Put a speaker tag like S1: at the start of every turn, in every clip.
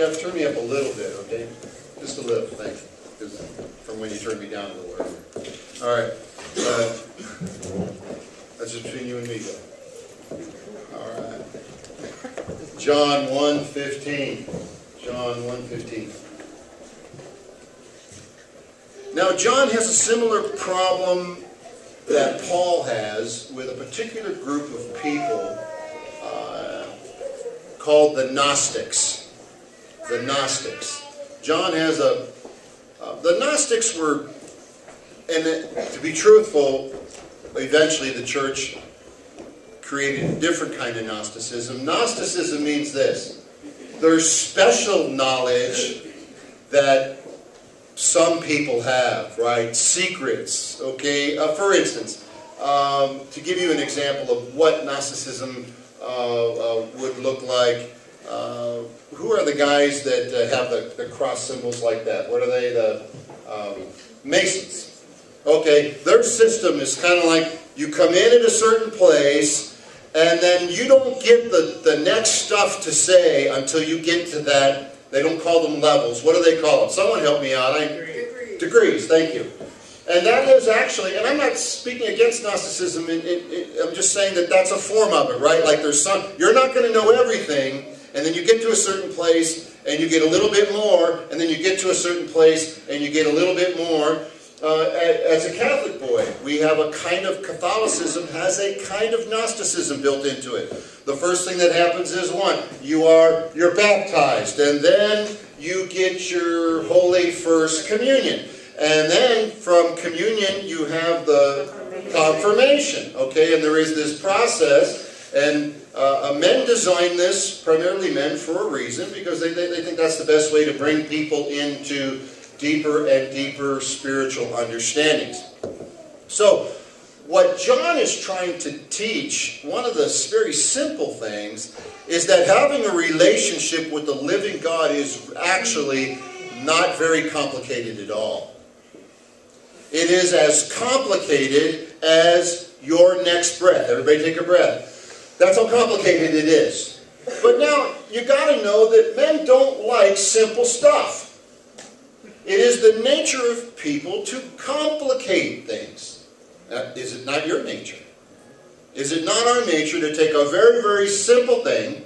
S1: Jeff, turn me up a little bit, okay? Just a little, thank you. Because from when you turned me down a little earlier. All right. That's just between you and me, though. All right. John 1:15. John 1:15. Now, John has a similar problem that Paul has with a particular group of people called the Gnostics. The Gnostics. John has the Gnostics were, and to be truthful, eventually the church created a different kind of Gnosticism. Gnosticism means this. There's special knowledge that some people have, right? Secrets, okay? For instance, to give you an example of what Gnosticism would look like, who are the guys that have the cross symbols like that? What are they? The Masons. Okay, their system is kind of like you come in at a certain place and then you don't get the next stuff to say until you get to that. They don't call them levels. What do they call them? Someone help me out. Degrees, thank you. And that is actually, and I'm not speaking against Gnosticism, I'm just saying that that's a form of it, right? Like there's some, you're not going to know everything, and then you get to a certain place, and you get a little bit more, and then you get to a certain place, and you get a little bit more. As a Catholic boy, we have a kind of Catholicism, has a kind of Gnosticism built into it. The first thing that happens is what? You're baptized, and then you get your Holy First Communion. And then from communion you have the confirmation, okay? And there is this process, and men design this, primarily men, for a reason, because they think that's the best way to bring people into deeper and deeper spiritual understandings. So, what John is trying to teach, one of the very simple things, is that having a relationship with the living God is actually not very complicated at all. It is as complicated as your next breath. Everybody take a breath. That's how complicated it is. But now, you got to know that men don't like simple stuff. It is the nature of people to complicate things. Is it not your nature? Is it not our nature to take a very, very simple thing,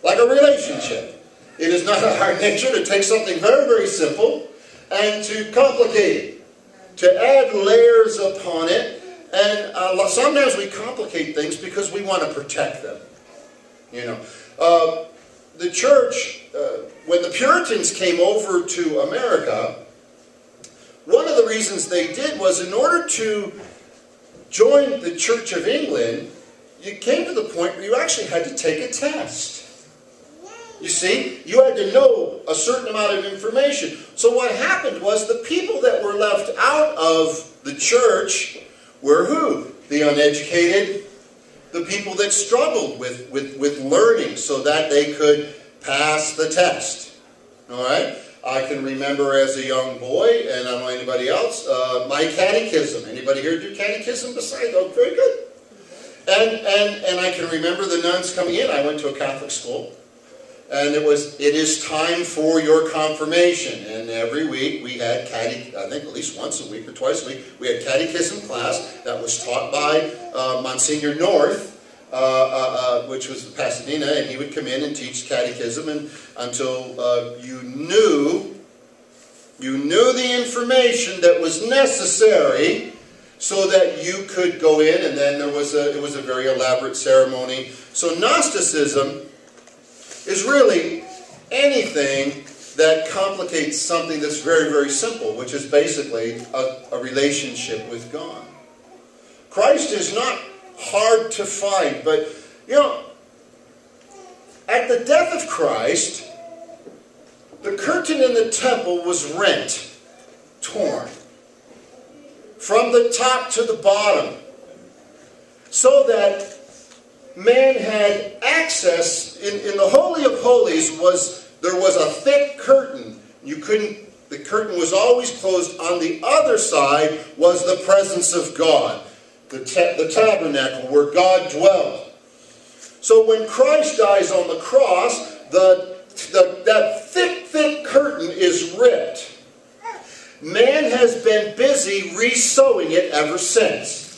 S1: like a relationship? It is not our nature to take something very, very simple and to complicate it, to add layers upon it. And sometimes we complicate things because we want to protect them. You know, the church, when the Puritans came over to America, one of the reasons they did was in order to join the Church of England, you came to the point where you actually had to take a test. You see, you had to know a certain amount of information. So what happened was the people that were left out of the church were who? The uneducated, the people that struggled with learning so that they could pass the test. All right? I can remember as a young boy, and I don't know anybody else, my catechism. Anybody here do catechism besides? Oh, very good. And I can remember the nuns coming in. I went to a Catholic school. And it is time for your confirmation. And every week we had I think at least once a week or twice a week, we had catechism class that was taught by Monsignor North, which was Pasadena, and he would come in and teach catechism until you knew the information that was necessary so that you could go in, and then it was a very elaborate ceremony. So Gnosticism is really anything that complicates something that's very, very simple, which is basically a relationship with God. Christ is not hard to find, but, you know, at the death of Christ, the curtain in the temple was rent, torn, from the top to the bottom, so that man had access. In the Holy of Holies there was a thick curtain. The curtain was always closed. On the other side was the presence of God, the tabernacle where God dwelled. So when Christ dies on the cross, the that thick, thick curtain is ripped. Man has been busy re-sewing it ever since.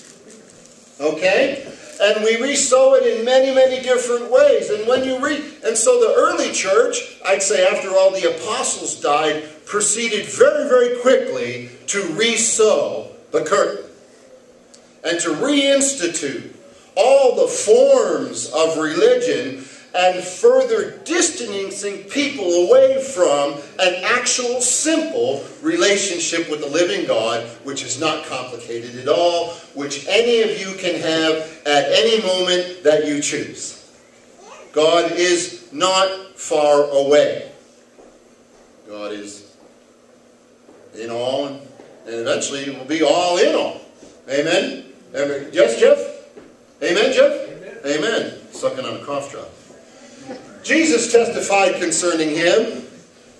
S1: Okay? And we re-sew it in many, many different ways. And so the early church, I'd say after all the apostles died, proceeded very, very quickly to re-sew the curtain. And to reinstitute all the forms of religion and further distancing people away from an actual simple relationship with the living God, which is not complicated at all, which any of you can have at any moment that you choose. God is not far away. God is in all, and eventually will be all in all. Amen? Yes, Jeff? Amen, Jeff? Amen. Sucking on a cough drop. Jesus testified concerning him.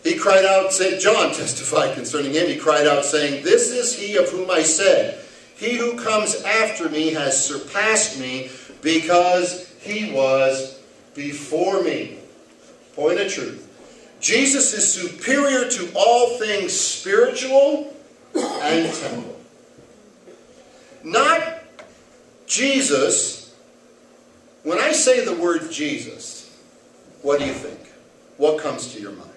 S1: He cried out, John testified concerning him. He cried out, saying, "This is he of whom I said, he who comes after me has surpassed me, because he was before me." Point of truth. Jesus is superior to all things spiritual and temporal. Not Jesus. When I say the word Jesus, what do you think? What comes to your mind?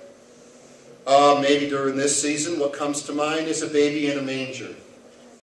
S1: Maybe during this season, what comes to mind is a baby in a manger.